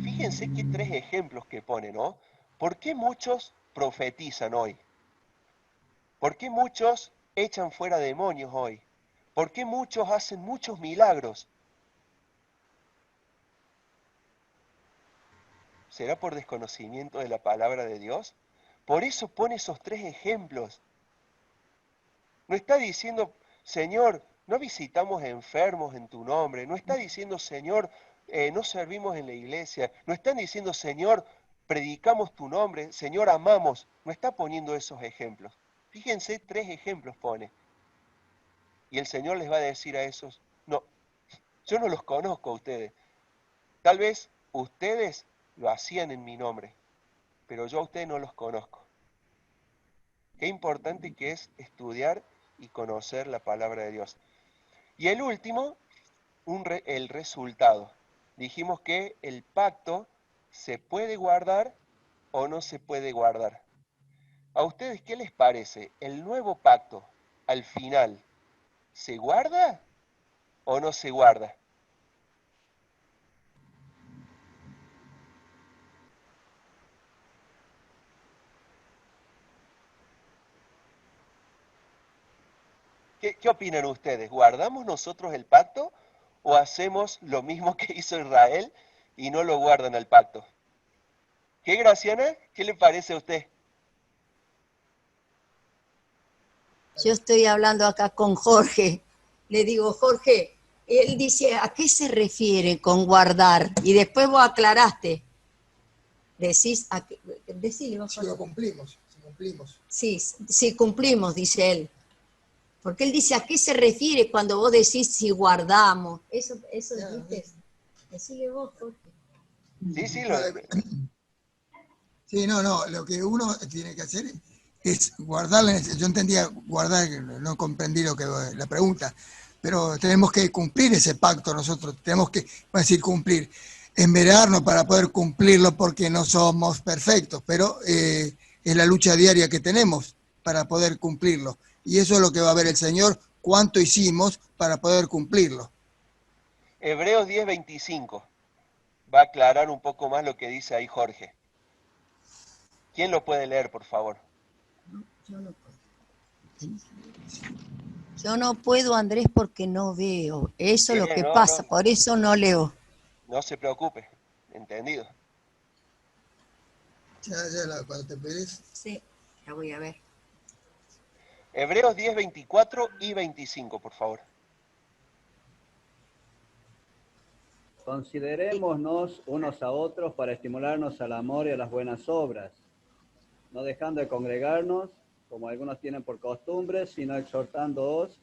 fíjense que 3 ejemplos que pone, ¿no? ¿Por qué muchos profetizan hoy? ¿Por qué muchos echan fuera demonios hoy? ¿Por qué muchos hacen muchos milagros? ¿Será por desconocimiento de la palabra de Dios? Por eso pone esos 3 ejemplos. No está diciendo, Señor, no visitamos enfermos en tu nombre. No está diciendo, Señor, no servimos en la iglesia. No están diciendo, Señor, predicamos tu nombre. Señor, amamos. No está poniendo esos ejemplos. Fíjense, 3 ejemplos pone. Y el Señor les va a decir a esos, no, yo no los conozco a ustedes. Tal vez ustedes lo hacían en mi nombre, pero yo a ustedes no los conozco. Qué importante que es estudiar y conocer la palabra de Dios. Y el último, el resultado. Dijimos que el pacto se puede guardar o no se puede guardar. ¿A ustedes qué les parece? ¿El nuevo pacto al final se guarda o no se guarda? ¿Qué opinan ustedes? ¿Guardamos nosotros el pacto o hacemos lo mismo que hizo Israel y no lo guardan el pacto? ¿Qué, Graciana? ¿Qué le parece a usted? Yo estoy hablando acá con Jorge. Le digo, Jorge, él dice, ¿a qué se refiere con guardar? Y después vos aclaraste. Decís, decís vos, si lo cumplimos, si cumplimos. Sí, si cumplimos, dice él. Porque él dice, ¿a qué se refiere cuando vos decís si guardamos? Eso dijiste. Decile vos, Jorge. Sí, Sí, no, lo que uno tiene que hacer es guardarla, yo entendía guardar, no comprendí la pregunta, pero tenemos que cumplir ese pacto nosotros, tenemos que, voy a decir cumplir, esmerarnos para poder cumplirlo porque no somos perfectos, pero es la lucha diaria que tenemos para poder cumplirlo. Y eso es lo que va a ver el Señor, cuánto hicimos para poder cumplirlo. Hebreos 10:25 va a aclarar un poco más lo que dice ahí Jorge. ¿Quién lo puede leer, por favor? Yo no puedo, Andrés, porque no veo. Eso es lo Bien, que no, pasa, por eso no leo. no se preocupe, entendido. Cuando te pedís. Sí, ya voy a ver. Hebreos 10:24 y 25, por favor. Considerémonos unos a otros para estimularnos al amor y a las buenas obras, no dejando de congregarnos, como algunos tienen por costumbre, sino exhortándoos,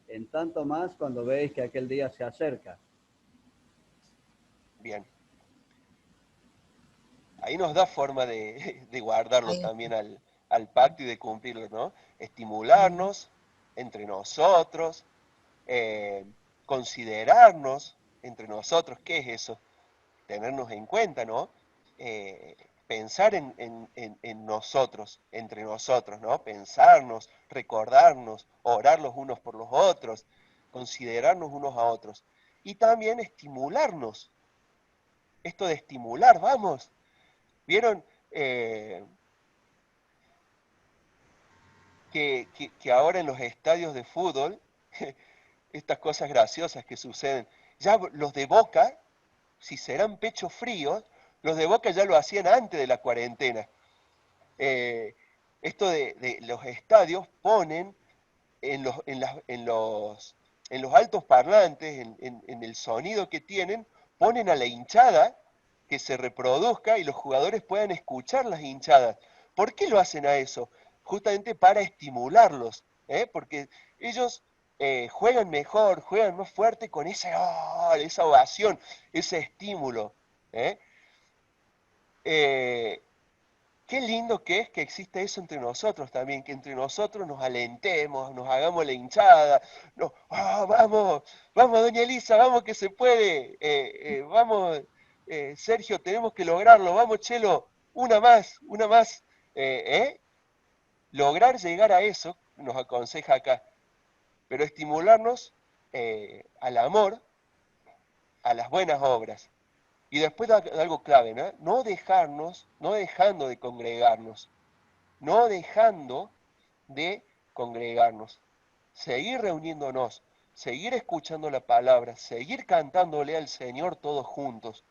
en tanto más cuando veis que aquel día se acerca. Bien. Ahí nos da forma de guardarlo Ahí también al pacto y de cumplirlo, ¿no? Estimularnos entre nosotros, considerarnos entre nosotros. ¿Qué es eso? Tenernos en cuenta, ¿no? Pensar en nosotros, entre nosotros, ¿no? Pensarnos, recordarnos, orar los unos por los otros, considerarnos unos a otros. Y también estimularnos. Esto de estimular, vamos. ¿Vieron que ahora en los estadios de fútbol, estas cosas graciosas que suceden, ya los de Boca, si serán pechos fríos, los de Boca ya lo hacían antes de la cuarentena. Esto de los estadios ponen en los altos parlantes, en el sonido que tienen, ponen a la hinchada que se reproduzca y los jugadores puedan escuchar las hinchadas. ¿Por qué lo hacen a eso? Justamente para estimularlos, porque ellos juegan mejor, juegan más fuerte con esa ovación, ese estímulo. ¿eh? Eh, Qué lindo que es que existe eso entre nosotros también, que entre nosotros nos alentemos, nos hagamos la hinchada, vamos, vamos, doña Elisa, vamos que se puede, vamos, Sergio, tenemos que lograrlo, vamos, Chelo, una más. eh, ¿eh? Lograr llegar a eso, nos aconseja acá, pero estimularnos al amor, a las buenas obras. Y después algo clave, ¿no? No dejarnos, no dejando de congregarnos, no dejando de congregarnos, seguir reuniéndonos, seguir escuchando la palabra, seguir cantándole al Señor todos juntos,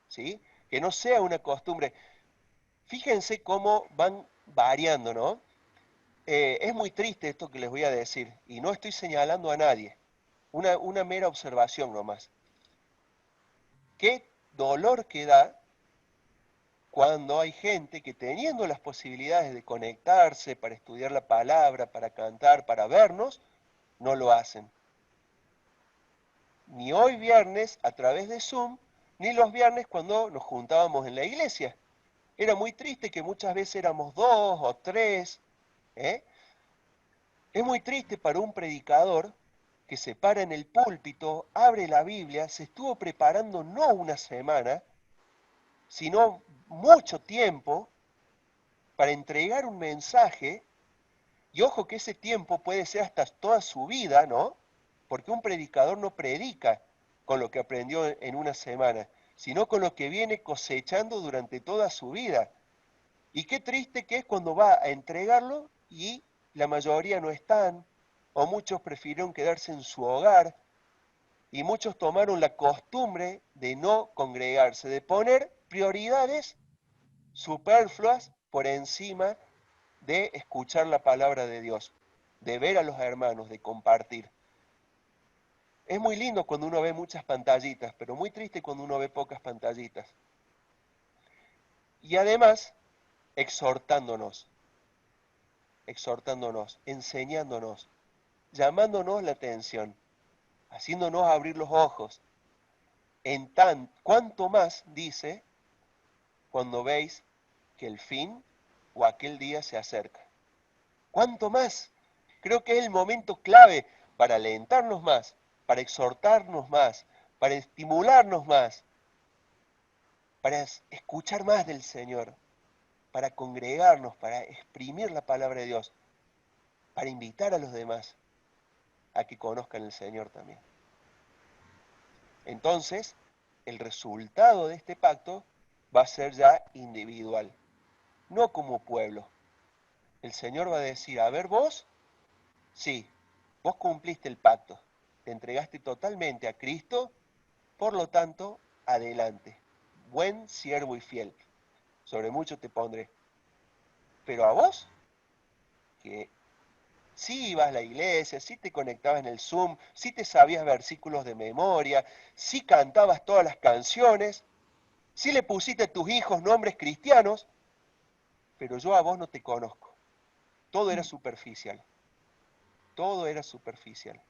¿sí? Que no sea una costumbre. Fíjense cómo van variando, ¿no? Es muy triste esto que les voy a decir, y no estoy señalando a nadie, una mera observación nomás. Qué dolor que da cuando hay gente que teniendo las posibilidades de conectarse para estudiar la palabra, para cantar, para vernos, no lo hacen. Ni hoy viernes a través de Zoom, ni los viernes cuando nos juntábamos en la iglesia. Era muy triste que muchas veces éramos 2 o 3. ¿eh? Es muy triste para un predicador que se para en el púlpito, abre la Biblia, se estuvo preparando no una semana, sino mucho tiempo para entregar un mensaje, y ojo que ese tiempo puede ser hasta toda su vida, ¿no? Porque un predicador no predica con lo que aprendió en una semana, sino con lo que viene cosechando durante toda su vida. Y qué triste que es cuando va a entregarlo y la mayoría no están, o muchos prefirieron quedarse en su hogar, y muchos tomaron la costumbre de no congregarse, de poner prioridades superfluas por encima de escuchar la palabra de Dios, de ver a los hermanos, de compartir. Es muy lindo cuando uno ve muchas pantallitas, pero muy triste cuando uno ve pocas pantallitas. Y además, exhortándonos, enseñándonos, llamándonos la atención, haciéndonos abrir los ojos. Cuanto más, dice, cuando veis que el fin o aquel día se acerca. ¿Cuánto más? Creo que es el momento clave para alentarnos más, para exhortarnos más, para estimularnos más, para escuchar más del Señor, para congregarnos, para exprimir la palabra de Dios, para invitar a los demás a que conozcan el Señor también. Entonces, el resultado de este pacto va a ser ya individual, no como pueblo. El Señor va a decir, a ver vos, sí, vos cumpliste el pacto, te entregaste totalmente a Cristo, por lo tanto, adelante, buen siervo y fiel, sobre mucho te pondré. Pero a vos, que sí ibas a la iglesia, sí te conectabas en el Zoom, sí te sabías versículos de memoria, sí cantabas todas las canciones, sí le pusiste a tus hijos nombres cristianos, pero yo a vos no te conozco. Todo era superficial. Todo era superficial.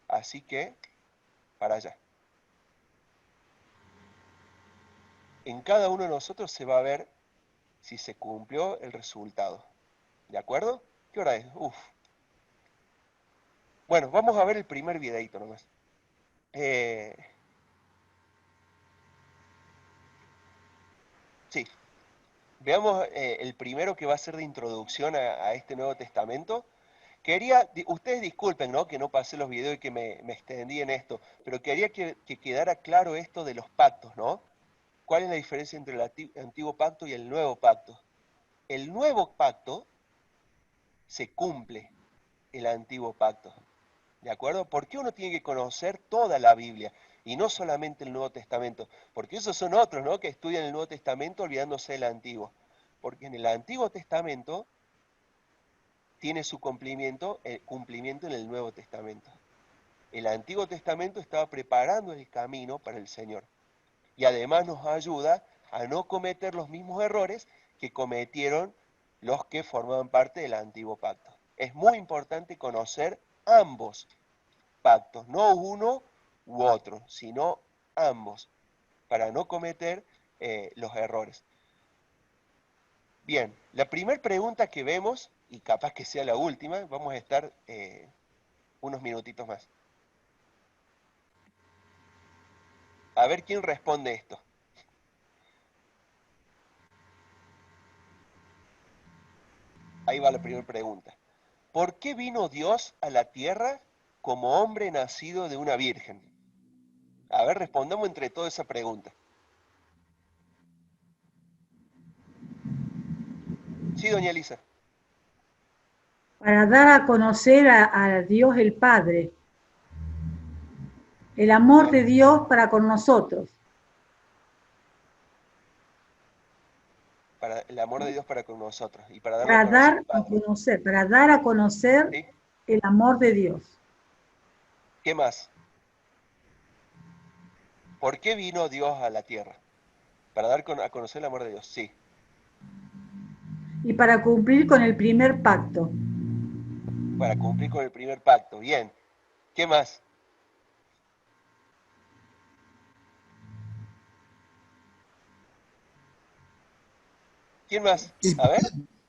Así que, para allá. En cada uno de nosotros se va a ver si se cumplió el resultado. ¿De acuerdo? ¿Qué hora es? Uf. Bueno, vamos a ver el primer videito nomás. Sí. Veamos el primero que va a ser de introducción a este Nuevo Testamento. Ustedes disculpen, ¿no?, que no pasé los videos y que me extendí en esto, pero quería que quedara claro esto de los pactos, ¿no? ¿Cuál es la diferencia entre el antiguo pacto y el nuevo pacto? El nuevo pacto se cumple el antiguo pacto, ¿de acuerdo? ¿Por qué uno tiene que conocer toda la Biblia y no solamente el Nuevo Testamento? Porque esos son otros, ¿no?, que estudian el Nuevo Testamento olvidándose del Antiguo. Porque en el Antiguo Testamento tiene su cumplimiento en el Nuevo Testamento. El Antiguo Testamento estaba preparando el camino para el Señor. Y además nos ayuda a no cometer los mismos errores que cometieron los que formaban parte del Antiguo Pacto. Es muy importante conocer ambos pactos, no uno u otro, sino ambos, para no cometer los errores. Bien, la primera pregunta que vemos, y capaz que sea la última, vamos a estar unos minutitos más. A ver quién responde esto. Ahí va la primera pregunta. ¿Por qué vino Dios a la tierra como hombre nacido de una virgen? A ver, respondamos entre toda esa pregunta. Sí, doña Elisa. Para dar a conocer a Dios el Padre, el amor de Dios para con nosotros. Para el amor de Dios para con nosotros y para darle a Para conocer dar al a Padre. conocer, para dar a conocer ¿Sí? el amor de Dios. ¿Qué más? ¿Por qué vino Dios a la tierra? Para dar a conocer el amor de Dios, sí. Y para cumplir con el primer pacto. Para cumplir con el primer pacto, bien. ¿Qué más? ¿Quién más? Y A ver,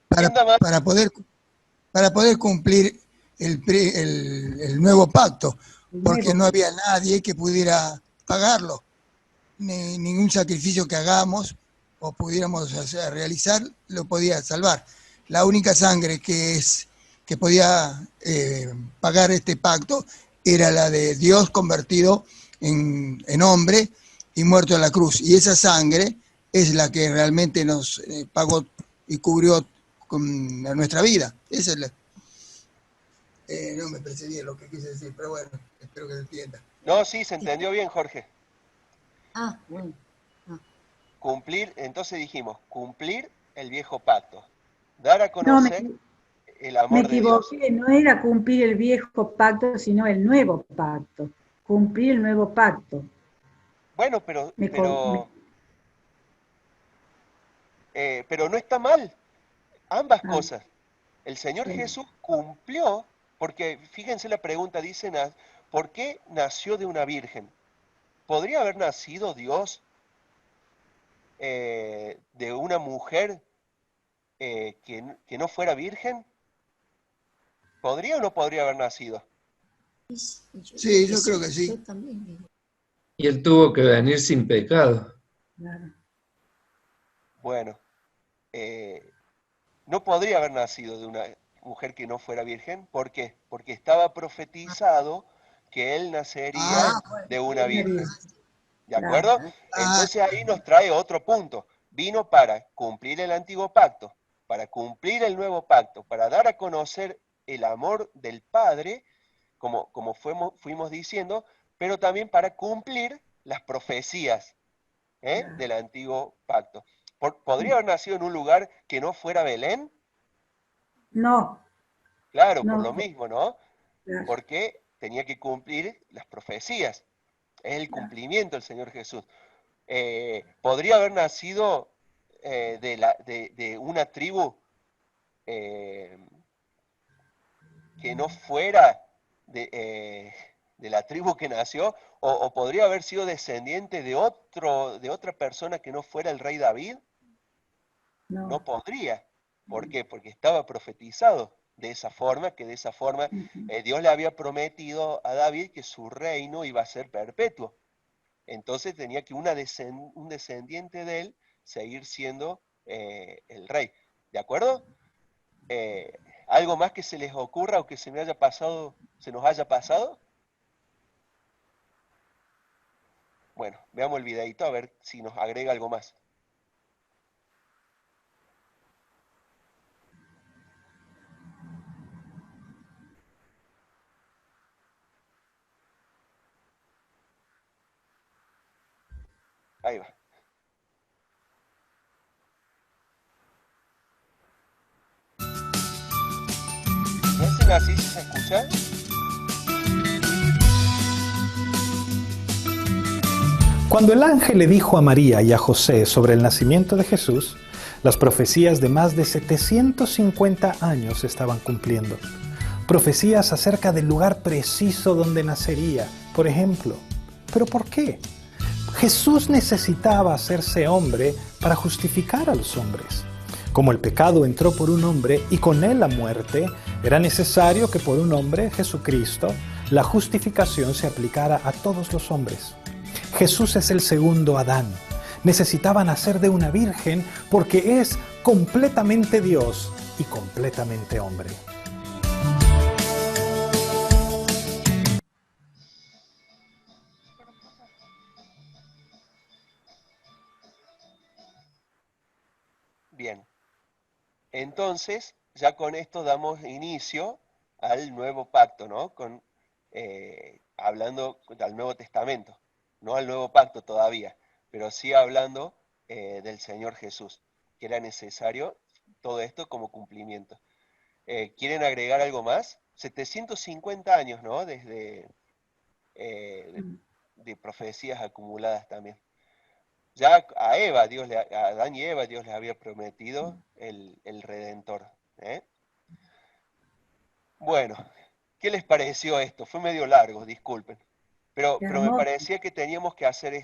para, ¿quién da más? para poder cumplir el nuevo pacto, porque no había nadie que pudiera pagarlo, ni ningún sacrificio que hagamos o pudiéramos realizar lo podía salvar. La única sangre que podía pagar este pacto era la de Dios convertido en hombre y muerto en la cruz. Y esa sangre es la que realmente nos pagó y cubrió con nuestra vida. Esa es la... no me percibí lo que quise decir, pero bueno, espero que se entienda. No, sí, se entendió bien, Jorge. Ah, bueno. Cumplir, entonces dijimos, cumplir el viejo pacto. Dar a No, conocer el me amor de Dios. equivoqué, no era cumplir el viejo pacto, sino el nuevo pacto. Cumplir el nuevo pacto. Bueno, pero no está mal. Ambas cosas. El Señor Jesús cumplió, porque fíjense la pregunta, dicen, ¿por qué nació de una virgen? ¿Podría haber nacido Dios de una mujer que no fuera virgen? ¿Podría o no podría haber nacido? Sí, yo creo que sí. Yo también digo. Y él tuvo que venir sin pecado. Claro. Bueno, no podría haber nacido de una mujer que no fuera virgen. ¿Por qué? Porque estaba profetizado que él nacería de una virgen. ¿De Claro. acuerdo? Entonces ahí nos trae otro punto. Vino para cumplir el antiguo pacto, para cumplir el nuevo pacto, para dar a conocer el amor del Padre, como fuimos diciendo, pero también para cumplir las profecías del antiguo pacto. ¿Podría haber nacido en un lugar que no fuera Belén? No, Claro, por no, lo mismo, ¿no? claro, Porque tenía que cumplir las profecías. Es el claro. cumplimiento del Señor Jesús. Podría haber nacido de una tribu eh, que no fuera de la tribu que nació, o podría haber sido descendiente de otra persona que no fuera el rey David. No. No podría. ¿Por qué? Porque estaba profetizado de esa forma, que de esa forma Dios le había prometido a David que su reino iba a ser perpetuo. Entonces tenía que un descendiente de él seguir siendo el rey. ¿De acuerdo? ¿Algo más que se les ocurra o que se nos haya pasado? Bueno, veamos el videito a ver si nos agrega algo más. Ahí va. ¿No hacen así si se escucha? Cuando el ángel le dijo a María y a José sobre el nacimiento de Jesús, las profecías de más de 750 años se estaban cumpliendo. Profecías acerca del lugar preciso donde nacería, por ejemplo. ¿Pero por qué? Jesús necesitaba hacerse hombre para justificar a los hombres. Como el pecado entró por un hombre y con él la muerte, era necesario que por un hombre, Jesucristo, la justificación se aplicara a todos los hombres. Jesús es el segundo Adán. Necesitaba nacer de una virgen porque es completamente Dios y completamente hombre. Bien. Entonces, ya con esto damos inicio al nuevo pacto, ¿no? Hablando del Nuevo Testamento, no al nuevo pacto todavía, pero sí hablando del Señor Jesús, que era necesario todo esto como cumplimiento. ¿Quieren agregar algo más? 750 años, ¿no? Desde de profecías acumuladas también. Ya a Adán y Eva, Dios les había prometido el Redentor. Bueno, ¿qué les pareció esto? Fue medio largo, disculpen. Pero me Hermoso. parecía que teníamos que hacer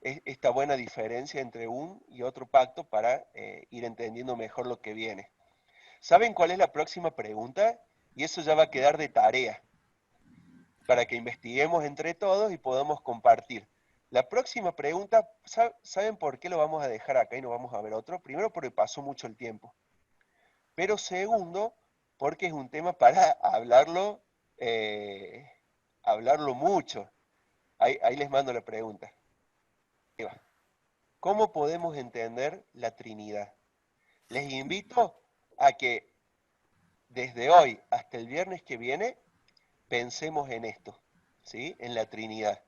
esta buena diferencia entre un y otro pacto para ir entendiendo mejor lo que viene. ¿Saben cuál es la próxima pregunta? Y eso ya va a quedar de tarea, para que investiguemos entre todos y podamos compartir. La próxima pregunta, ¿saben por qué lo vamos a dejar acá y no vamos a ver otro? Primero, porque pasó mucho el tiempo. Pero segundo, porque es un tema para hablarlo mucho. Ahí les mando la pregunta. Ahí va. ¿Cómo podemos entender la Trinidad? Les invito a que desde hoy hasta el viernes que viene pensemos en esto, ¿sí? En la Trinidad.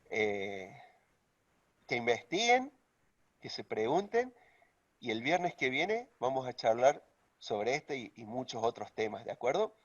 Que investiguen, que se pregunten, y el viernes que viene vamos a charlar sobre este y muchos otros temas, ¿de acuerdo?